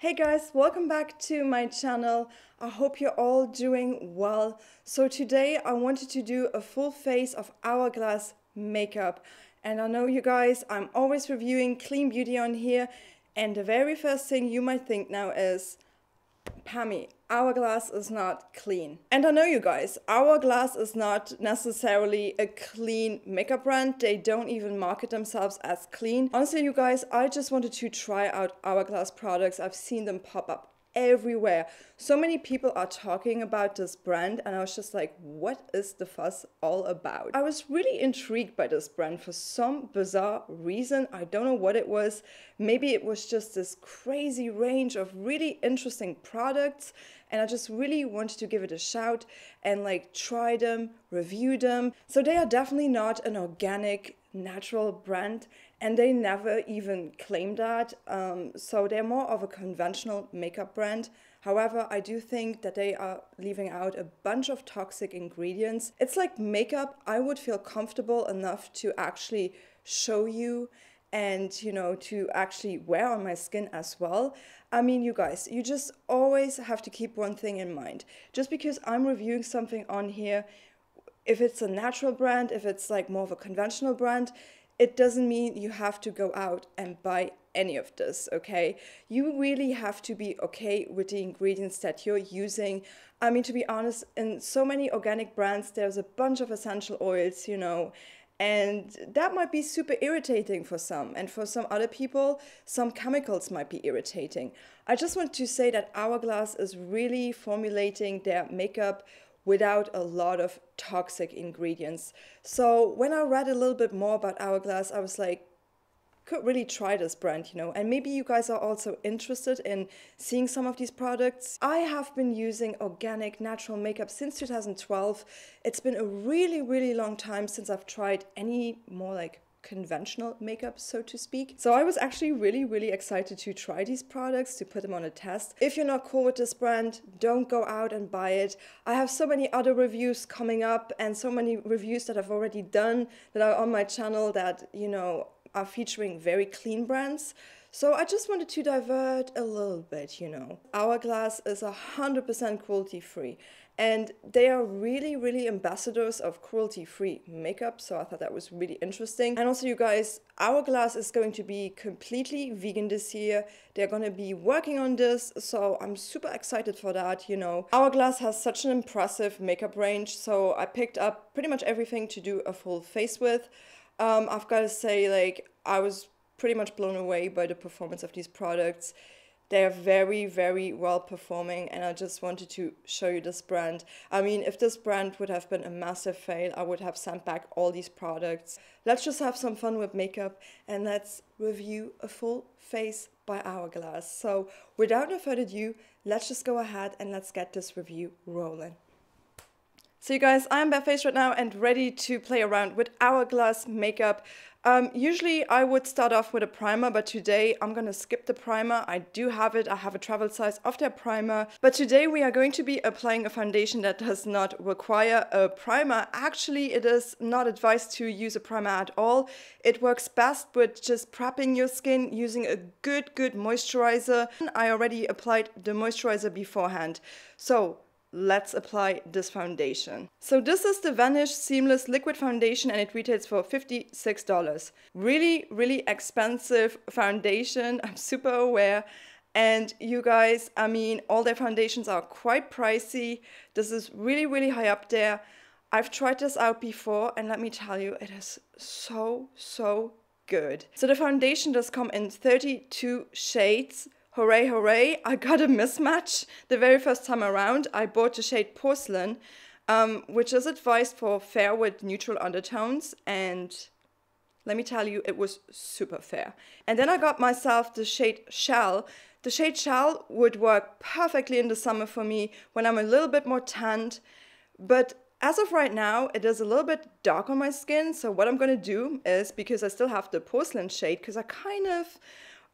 Hey guys, welcome back to my channel. I hope you're all doing well. So today I wanted to do a full face of Hourglass makeup. And I know you guys, I'm always reviewing clean beauty on here. And the very first thing you might think now is, Pammy, Hourglass is not clean. And I know you guys, Hourglass is not necessarily a clean makeup brand. They don't even market themselves as clean. Honestly, you guys, I just wanted to try out Hourglass products. I've seen them pop up everywhere. So many people are talking about this brand and I was just like, what is the fuss all about? I was really intrigued by this brand for some bizarre reason. I don't know what it was. Maybe it was just this crazy range of really interesting products and I just really wanted to give it a shout and like try them, review them. So they are definitely not an organic, natural brand and they never even claim that. So they're more of a conventional makeup brand. However, I do think that they are leaving out a bunch of toxic ingredients. It's like makeup I would feel comfortable enough to actually show you and, you know, to actually wear on my skin as well. I mean, you guys, you just always have to keep one thing in mind. Just because I'm reviewing something on here, if it's a natural brand, if it's like more of a conventional brand, it doesn't mean you have to go out and buy any of this, okay? You really have to be okay with the ingredients that you're using. I mean, to be honest, in so many organic brands, there's a bunch of essential oils, you know, and that might be super irritating for some. And for some other people, some chemicals might be irritating. I just want to say that Hourglass is really formulating their makeup without a lot of toxic ingredients. So when I read a little bit more about Hourglass, I was like, could really try this brand, you know, and maybe you guys are also interested in seeing some of these products. I have been using organic natural makeup since 2012. It's been a really, really long time since I've tried any more like conventional makeup, so to speak. So I was actually really excited to try these products, to put them on a test. If you're not cool with this brand, don't go out and buy it. I have so many other reviews coming up and so many reviews that I've already done that are on my channel that, you know, are featuring very clean brands. So I just wanted to divert a little bit, you know. Hourglass is 100% cruelty-free and they are really ambassadors of cruelty-free makeup, so I thought that was really interesting. And also, you guys, Hourglass is going to be completely vegan this year. They're going to be working on this, so I'm super excited for that, you know. Hourglass has such an impressive makeup range, so I picked up pretty much everything to do a full face with. I've got to say, like, I was pretty much blown away by the performance of these products. They're very well performing and I just wanted to show you this brand. I mean, if this brand would have been a massive fail, I would have sent back all these products. Let's just have some fun with makeup and let's review a full face by Hourglass. So without no further ado, let's just go ahead and let's get this review rolling. So you guys, I'm barefaced right now and ready to play around with Hourglass makeup. Usually I would start off with a primer, but today I'm gonna skip the primer. I do have it, I have a travel size of their primer. But today we are going to be applying a foundation that does not require a primer. Actually, it is not advised to use a primer at all. It works best with just prepping your skin using a good moisturizer. I already applied the moisturizer beforehand. So let's apply this foundation. So this is the Vanish Seamless Liquid Foundation and it retails for $56. Really expensive foundation, I'm super aware. And you guys, I mean, all their foundations are quite pricey. This is really high up there. I've tried this out before and let me tell you, it is so good. So the foundation does come in 32 shades. Hooray, I got a mismatch the very first time around. I bought the shade Porcelain, which is advised for fair with neutral undertones, and let me tell you, it was super fair. And then I got myself the shade Shell. The shade Shell would work perfectly in the summer for me when I'm a little bit more tanned, but as of right now, it is a little bit dark on my skin, so what I'm gonna do is, because I still have the Porcelain shade, because I kind of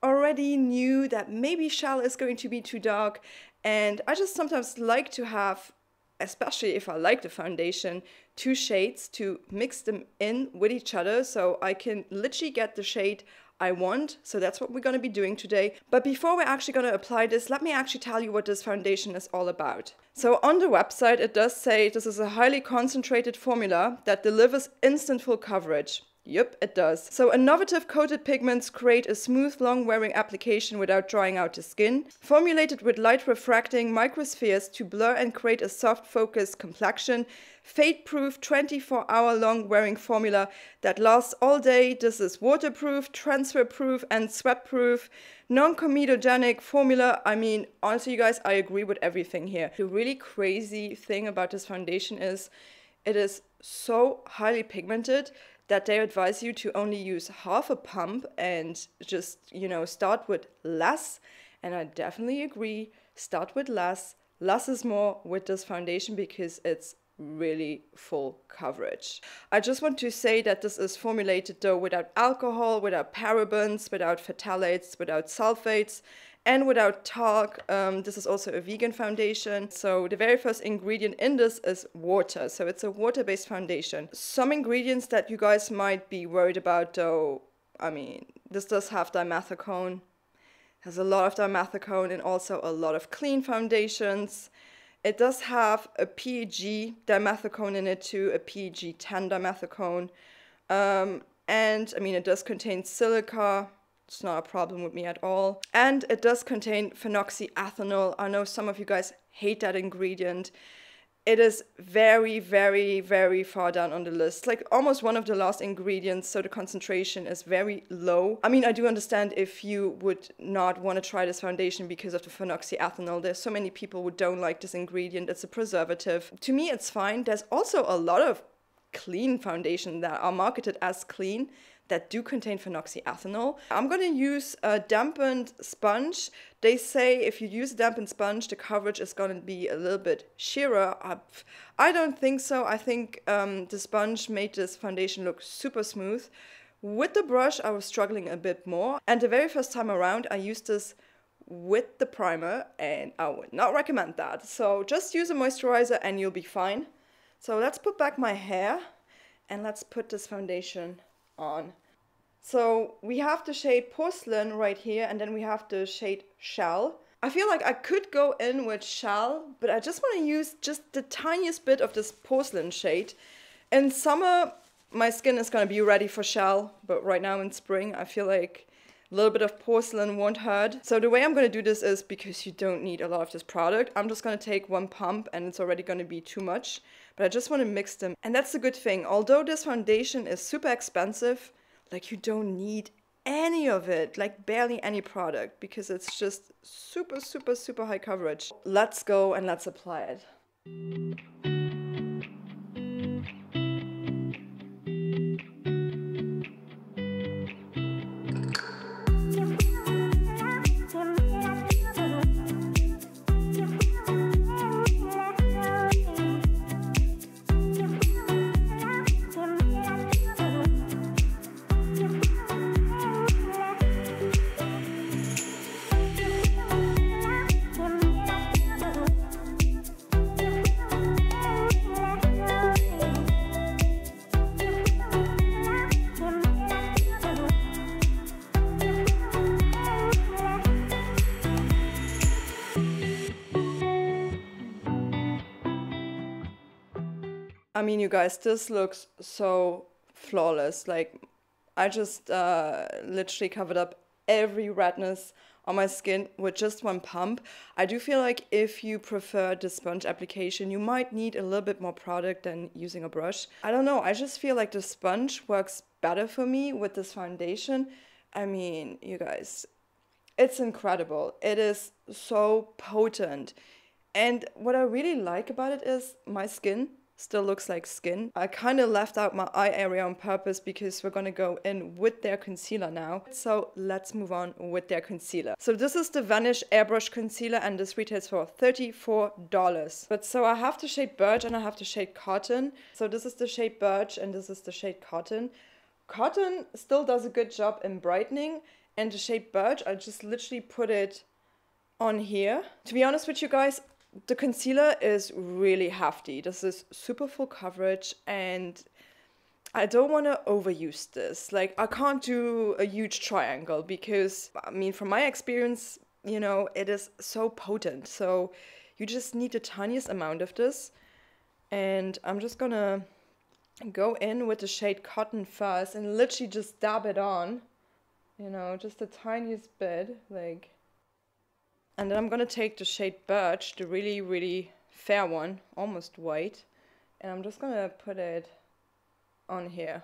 already knew that maybe Shell is going to be too dark, and I just sometimes like to have, especially if I like the foundation, two shades to mix them in with each other so I can literally get the shade I want. So that's what we're going to be doing today. But before we're actually going to apply this, let me actually tell you what this foundation is all about. So on the website, it does say this is a highly concentrated formula that delivers instant full coverage. Yep, it does. So innovative coated pigments create a smooth, long-wearing application without drying out the skin. Formulated with light-refracting microspheres to blur and create a soft, focused complexion. Fade-proof, 24-hour long-wearing formula that lasts all day. This is waterproof, transfer-proof, and sweat-proof. Non-comedogenic formula. I mean, honestly, you guys, I agree with everything here. The really crazy thing about this foundation is it is so highly pigmented that they advise you to only use half a pump and just, you know, start with less. And I definitely agree, start with less. Less is more with this foundation because it's really full coverage. I just want to say that this is formulated though without alcohol, without parabens, without phthalates, without sulfates, and without talc. This is also a vegan foundation. So the very first ingredient in this is water. So it's a water-based foundation. Some ingredients that you guys might be worried about though, I mean, this does have dimethicone. Has a lot of dimethicone and also a lot of clean foundations. It does have a PEG dimethicone in it too, a PEG 10 dimethicone. And I mean, it does contain silica. It's not a problem with me at all. And it does contain phenoxyethanol. I know some of you guys hate that ingredient. It is very, very, very far down on the list. Like almost one of the last ingredients, so the concentration is very low. I mean, I do understand if you would not want to try this foundation because of the phenoxyethanol. There's so many people who don't like this ingredient. It's a preservative. To me, it's fine. There's also a lot of clean foundations that are marketed as clean that do contain phenoxyethanol. I'm going to use a dampened sponge. They say if you use a dampened sponge, the coverage is going to be a little bit sheerer. I don't think so. I think the sponge made this foundation look super smooth. With the brush, I was struggling a bit more. And the very first time around, I used this with the primer, and I would not recommend that. So just use a moisturizer and you'll be fine. So let's put back my hair and let's put this foundation on. So we have the shade Porcelain right here, and then we have the shade Shell. I feel like I could go in with Shell, but I just want to use just the tiniest bit of this Porcelain shade. In summer, my skin is going to be ready for Shell, but right now in spring, I feel like a little bit of Porcelain won't hurt. So the way I'm going to do this is, because you don't need a lot of this product, I'm just going to take one pump and it's already going to be too much. But I just want to mix them. And that's the good thing. Although this foundation is super expensive, like you don't need any of it, like barely any product, because it's just super, super, super high coverage. Let's go and let's apply it. I mean, you guys, this looks so flawless. Like, I just literally covered up every redness on my skin with just one pump. I do feel like if you prefer the sponge application, you might need a little bit more product than using a brush. I don't know, I just feel like the sponge works better for me with this foundation. I mean, you guys, it's incredible. It is so potent. And what I really like about it is my skin still looks like skin. I kind of left out my eye area on purpose because we're gonna go in with their concealer now. So let's move on with their concealer. So this is the Vanish Airbrush Concealer, and this retails for $34. But so I have the shade Birch and I have the shade Cotton. So this is the shade Birch and this is the shade Cotton. Cotton still does a good job in brightening, and the shade Birch, I just literally put it on here. To be honest with you guys, the concealer is really hefty. This is super full coverage, and I don't want to overuse this. Like, I can't do a huge triangle because, I mean, from my experience, you know, it is so potent. So you just need the tiniest amount of this. And I'm just gonna go in with the shade Cotton first and literally just dab it on. You know, just the tiniest bit, like. And then I'm gonna take the shade Birch, the really, really fair one, almost white. And I'm just gonna put it on here.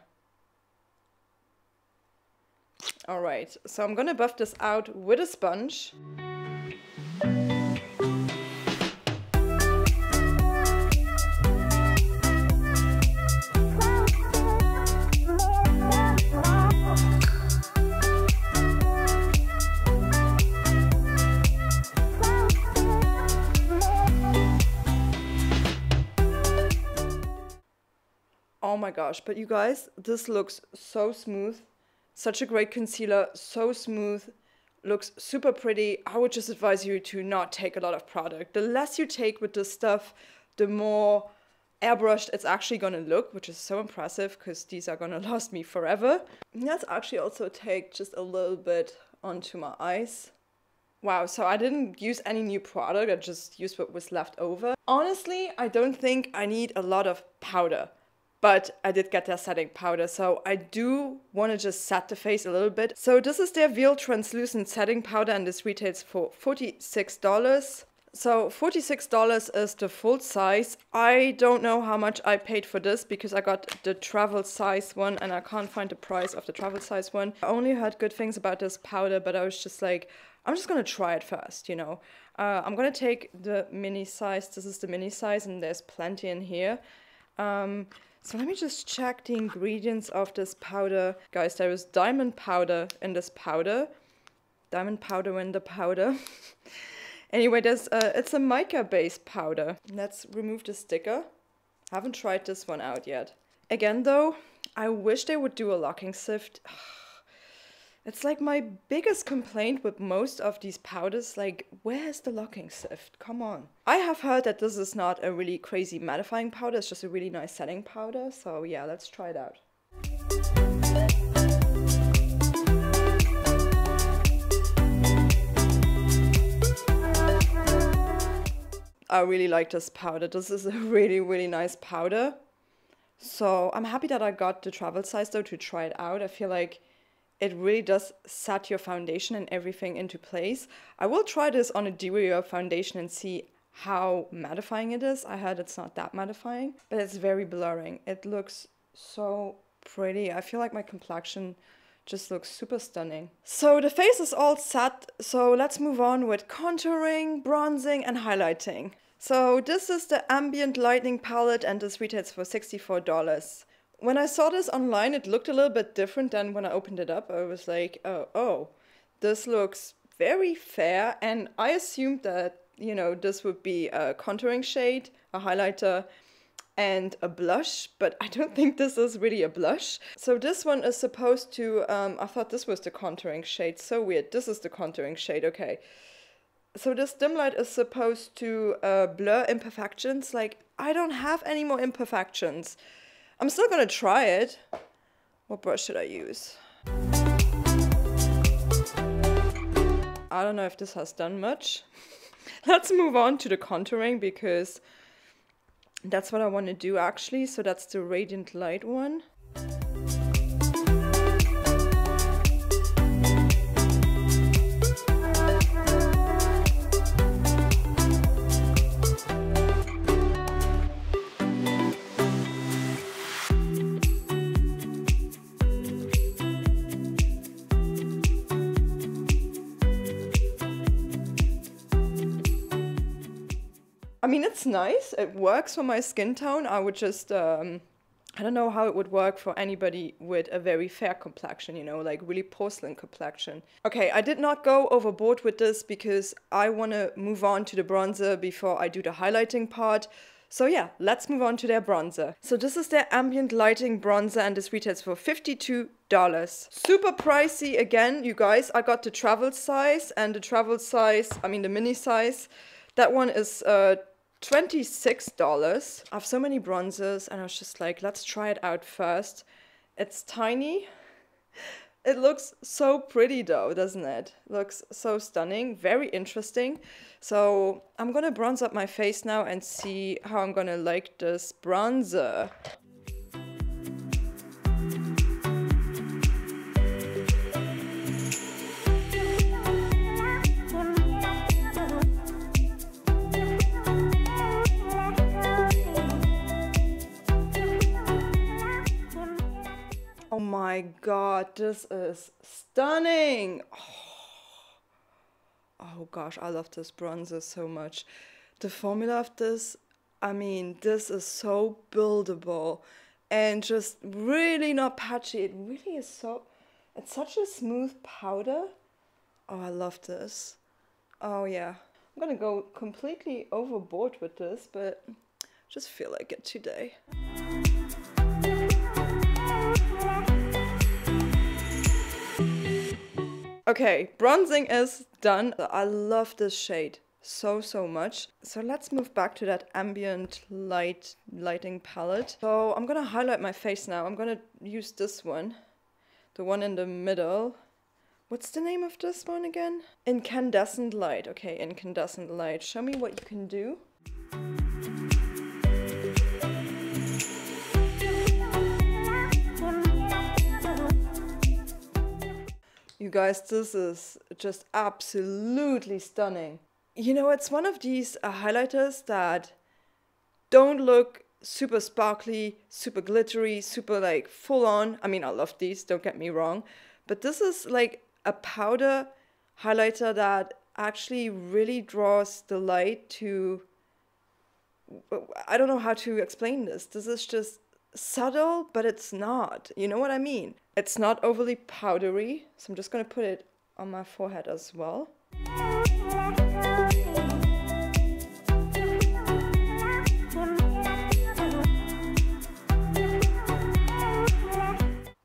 Alright, so I'm gonna buff this out with a sponge. Oh my gosh, but you guys, this looks so smooth. Such a great concealer, so smooth, looks super pretty. I would just advise you to not take a lot of product. The less you take with this stuff, the more airbrushed it's actually gonna look, which is so impressive because these are gonna last me forever. Let's actually also take just a little bit onto my eyes. Wow, so I didn't use any new product, I just used what was left over. Honestly, I don't think I need a lot of powder. But I did get their setting powder, so I do want to just set the face a little bit. So this is their Veil Translucent Setting Powder, and this retails for $46. So $46 is the full size. I don't know how much I paid for this because I got the travel size one and I can't find the price of the travel size one. I only heard good things about this powder, but I was just like, I'm just gonna try it first, you know. I'm gonna take the mini size. This is the mini size and there's plenty in here. So let me just check the ingredients of this powder. Guys, there is diamond powder in this powder. Diamond powder in the powder. Anyway, it's a mica-based powder. Let's remove the sticker. Haven't tried this one out yet. Again though, I wish they would do a locking sift. It's like my biggest complaint with most of these powders, like, where's the locking sift? Come on. I have heard that this is not a really crazy mattifying powder, it's just a really nice setting powder, so yeah, let's try it out. I really like this powder. This is a really, really nice powder. So I'm happy that I got the travel size though to try it out. I feel like it really does set your foundation and everything into place. I will try this on a dewier foundation and see how mattifying it is. I heard it's not that mattifying, but it's very blurring. It looks so pretty. I feel like my complexion just looks super stunning. So the face is all set, so let's move on with contouring, bronzing, and highlighting. So this is the Ambient Lightning Palette and this retails for $64. When I saw this online, it looked a little bit different than when I opened it up. I was like, oh, this looks very fair. And I assumed that, you know, this would be a contouring shade, a highlighter, and a blush. But I don't think this is really a blush. So this one is supposed to, I thought this was the contouring shade. So weird. This is the contouring shade. Okay. So this dim light is supposed to blur imperfections. Like, I don't have any more imperfections. I'm still gonna try it. What brush should I use? I don't know if this has done much. Let's move on to the contouring because that's what I want to do actually. So that's the Radiant Light one. I mean, it's nice. It works for my skin tone. I would just, I don't know how it would work for anybody with a very fair complexion, you know, like really porcelain complexion. Okay, I did not go overboard with this because I want to move on to the bronzer before I do the highlighting part. So yeah, let's move on to their bronzer. So this is their Ambient Lighting Bronzer and this retails for $52. Super pricey again, you guys. I got the travel size and the travel size, I mean the mini size. That one is $26. I have so many bronzers and I was just like, let's try it out first. It's tiny. It looks so pretty though, doesn't it? Looks so stunning, very interesting. So I'm gonna bronze up my face now and see how I'm gonna like this bronzer. Oh my god, this is stunning! Oh gosh, I love this bronzer so much. The formula of this, I mean, this is so buildable and just really not patchy. It really is so, it's such a smooth powder. Oh, I love this. Oh yeah, I'm gonna go completely overboard with this, but just feel like it today. Okay, bronzing is done. I love this shade so much. So let's move back to that ambient lighting palette. So I'm gonna highlight my face now. I'm gonna use this one, the one in the middle. What's the name of this one again? Incandescent light. Okay, incandescent light. Show me what you can do. You guys, this is just absolutely stunning. You know, it's one of these highlighters that don't look super sparkly, super glittery, super like full on. I mean, I love these, don't get me wrong. But this is like a powder highlighter that actually really draws the light to... I don't know how to explain this. This is just subtle, but it's not. You know what I mean? It's not overly powdery, so I'm just going to put it on my forehead as well.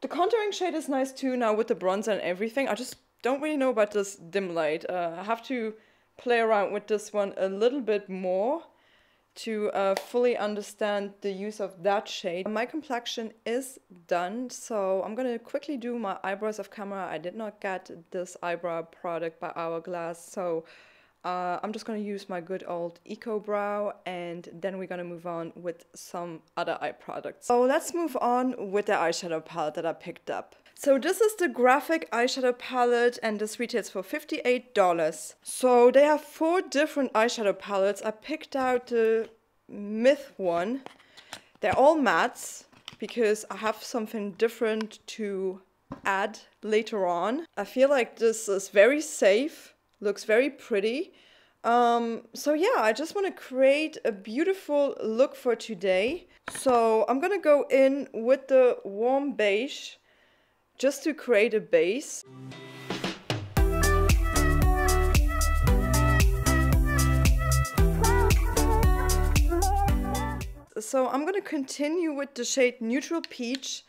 The contouring shade is nice too now with the bronzer and everything. I just don't really know about this dim light. I have to play around with this one a little bit more to fully understand the use of that shade. My complexion is done, so I'm gonna quickly do my eyebrows off camera. I did not get this eyebrow product by Hourglass, so I'm just gonna use my good old Eco Brow, and then we're gonna move on with some other eye products. So let's move on with the eyeshadow palette that I picked up. So this is the graphic eyeshadow palette, and this retails for $58. So they have 4 different eyeshadow palettes. I picked out the Myth one. They're all mattes because I have something different to add later on. I feel like this is very safe, looks very pretty. So yeah, I just want to create a beautiful look for today. So I'm gonna go in with the warm beige just to create a base. So I'm going to continue with the shade Neutral Peach.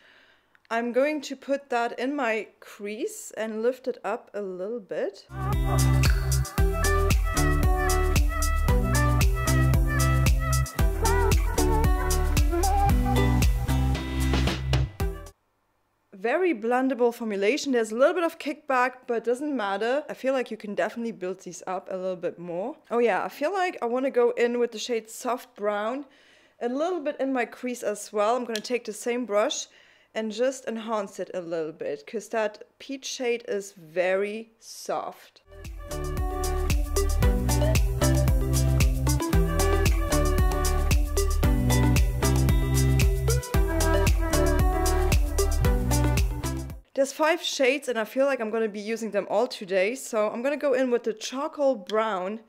I'm going to put that in my crease and lift it up a little bit. Very blendable formulation. There's a little bit of kickback, but it doesn't matter. I feel like you can definitely build these up a little bit more. Oh yeah, I feel like I want to go in with the shade Soft Brown, a little bit in my crease as well. I'm going to take the same brush and just enhance it a little bit, because that peach shade is very soft. There's 5 shades and I feel like I'm going to be using them all today. So I'm going to go in with the charcoal brown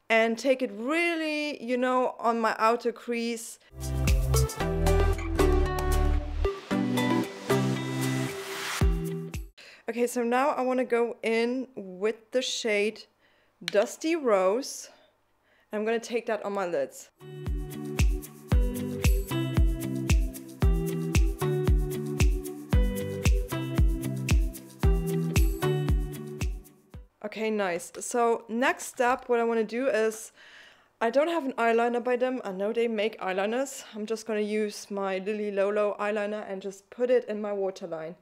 and take it really, you know, on my outer crease. Okay, so now I want to go in with the shade Dusty Rose. I'm going to take that on my lids. Okay, nice. So next step, what I want to do is I don't have an eyeliner by them. I know they make eyeliners. I'm just gonna use my Lily Lolo eyeliner and just put it in my waterline.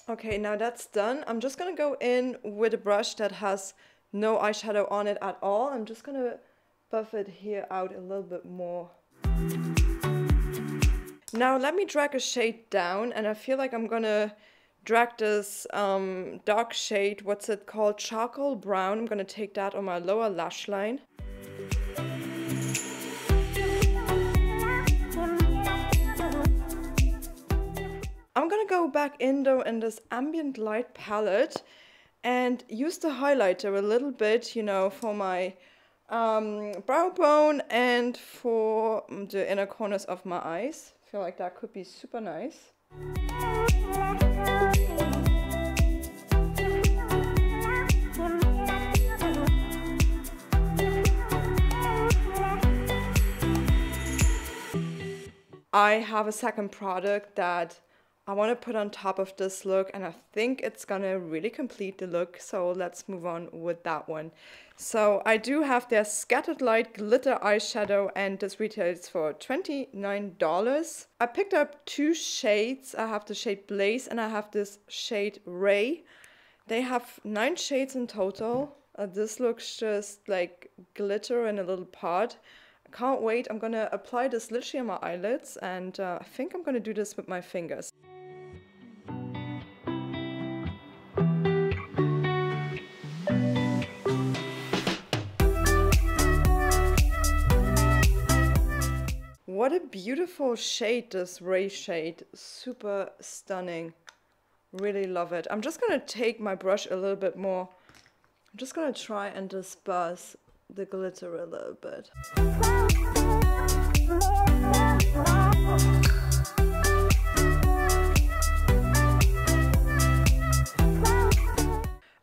Okay, now that's done. I'm just gonna go in with a brush that has no eyeshadow on it at all. I'm just gonna buff it here out a little bit more. Now let me drag a shade down, and I feel like I'm gonna drag this dark shade, what's it called, charcoal brown. I'm gonna take that on my lower lash line. I'm gonna go back in though in this Ambient light palette and use the highlighter a little bit, you know, for my brow bone and for the inner corners of my eyes. I feel like that could be super nice. I have a second product that I want to put on top of this look, and I think it's gonna really complete the look, so let's move on with that one. So I do have their Scattered Light Glitter Eyeshadow, and this retails for $29. I picked up two shades. I have the shade Blaze and I have this shade Ray. They have 9 shades in total. This looks just like glitter in a little pot. I can't wait. I'm gonna apply this literally on my eyelids, and I think I'm gonna do this with my fingers. What a beautiful shade, this Ray shade. Super stunning. Really love it. I'm just gonna take my brush a little bit more. I'm just gonna try and disperse the glitter a little bit.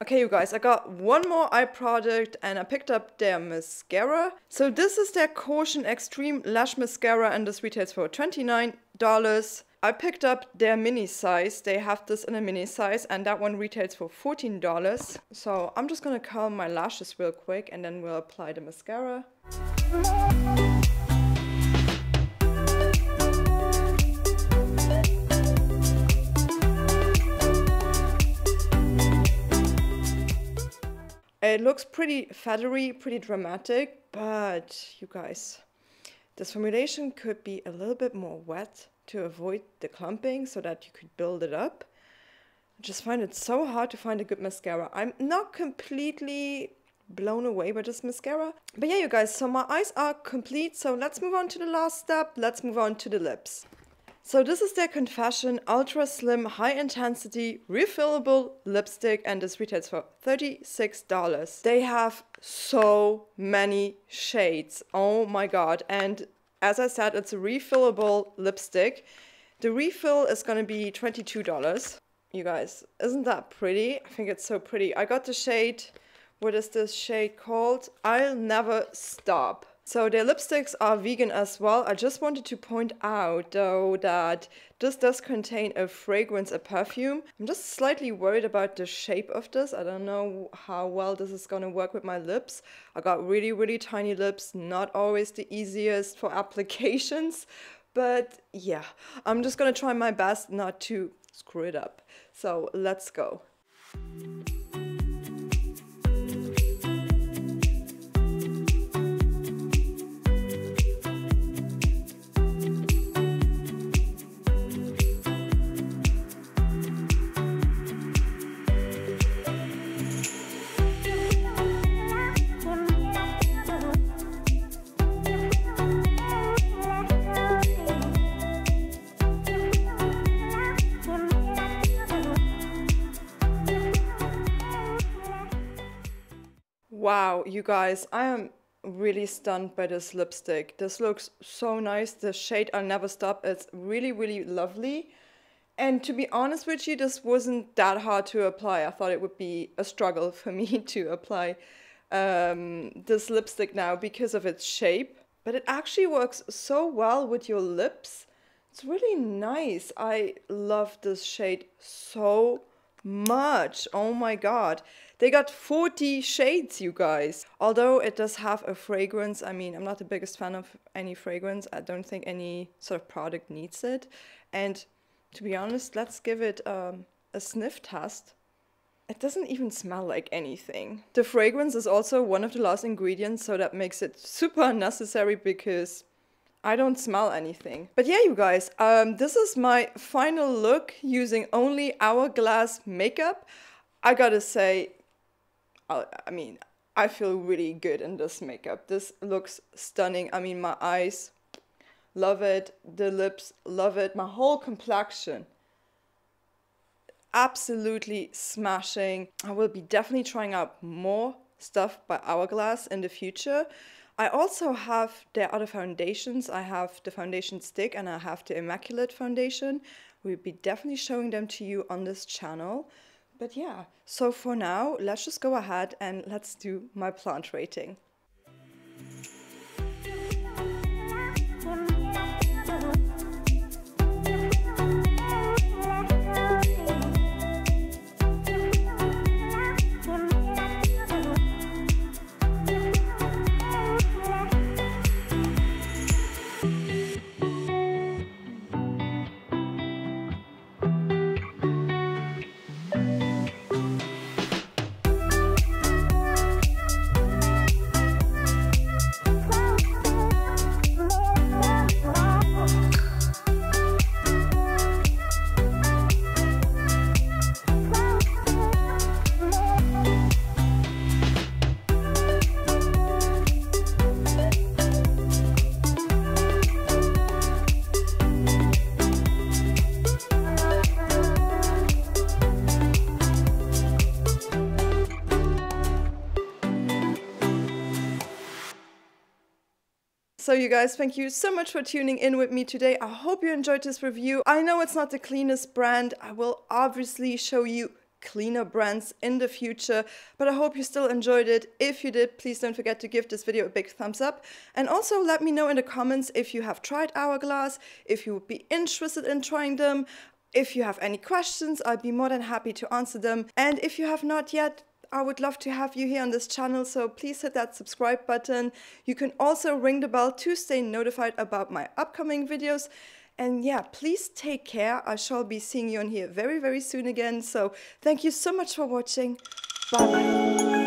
Okay, you guys, I got one more eye product and I picked up their mascara. So this is their Caution Extreme Lash Mascara, and this retails for $29. I picked up their mini size. They have this in a mini size, and that one retails for $14. So I'm just gonna curl my lashes real quick and then we'll apply the mascara. It looks pretty feathery, pretty dramatic, but you guys, this formulation could be a little bit more wet to avoid the clumping so that you could build it up. I just find it so hard to find a good mascara. I'm not completely blown away by this mascara. But yeah, you guys, so my eyes are complete. So let's move on to the last step. Let's move on to the lips. So this is their Confession Ultra Slim High Intensity Refillable Lipstick, and this retails for $36. They have so many shades. Oh my god. And as I said, it's a refillable lipstick. The refill is going to be $22. You guys, isn't that pretty? I think it's so pretty. I got the shade, what is this shade called? I'll Never Stop. So their lipsticks are vegan as well. I just wanted to point out though that this does contain a fragrance, a perfume. I'm just slightly worried about the shape of this. I don't know how well this is gonna work with my lips. I got really, really tiny lips, not always the easiest for applications. But yeah, I'm just gonna try my best not to screw it up. So let's go. Wow, you guys, I am really stunned by this lipstick. This looks so nice. The shade I'll Never Stop, it's really, really lovely. And to be honest with you, this wasn't that hard to apply. I thought it would be a struggle for me to apply this lipstick now because of its shape. But it actually works so well with your lips. It's really nice. I love this shade so much. Oh my god. They got 40 shades, you guys. Although it does have a fragrance, I mean, I'm not the biggest fan of any fragrance. I don't think any sort of product needs it. And to be honest, let's give it a sniff test. It doesn't even smell like anything. The fragrance is also one of the last ingredients, so that makes it super unnecessary because I don't smell anything. But yeah, you guys, this is my final look using only Hourglass makeup. I gotta say, I mean, I feel really good in this makeup. This looks stunning. I mean, my eyes, love it. The lips, love it. My whole complexion, absolutely smashing. I will be definitely trying out more stuff by Hourglass in the future. I also have their other foundations. I have the foundation stick and I have the Immaculate foundation. We'll be definitely showing them to you on this channel. But yeah, so for now, let's just go ahead and let's do my plant rating. So you guys, thank you so much for tuning in with me today. I hope you enjoyed this review. I know it's not the cleanest brand. I will obviously show you cleaner brands in the future, but I hope you still enjoyed it. If you did, please don't forget to give this video a big thumbs up. And also let me know in the comments if you have tried Hourglass, if you would be interested in trying them. If you have any questions, I'd be more than happy to answer them. And if you have not yet, I would love to have you here on this channel, so please hit that subscribe button. You can also ring the bell to stay notified about my upcoming videos. And yeah, please take care. I shall be seeing you on here very, very soon again. So thank you so much for watching. Bye bye.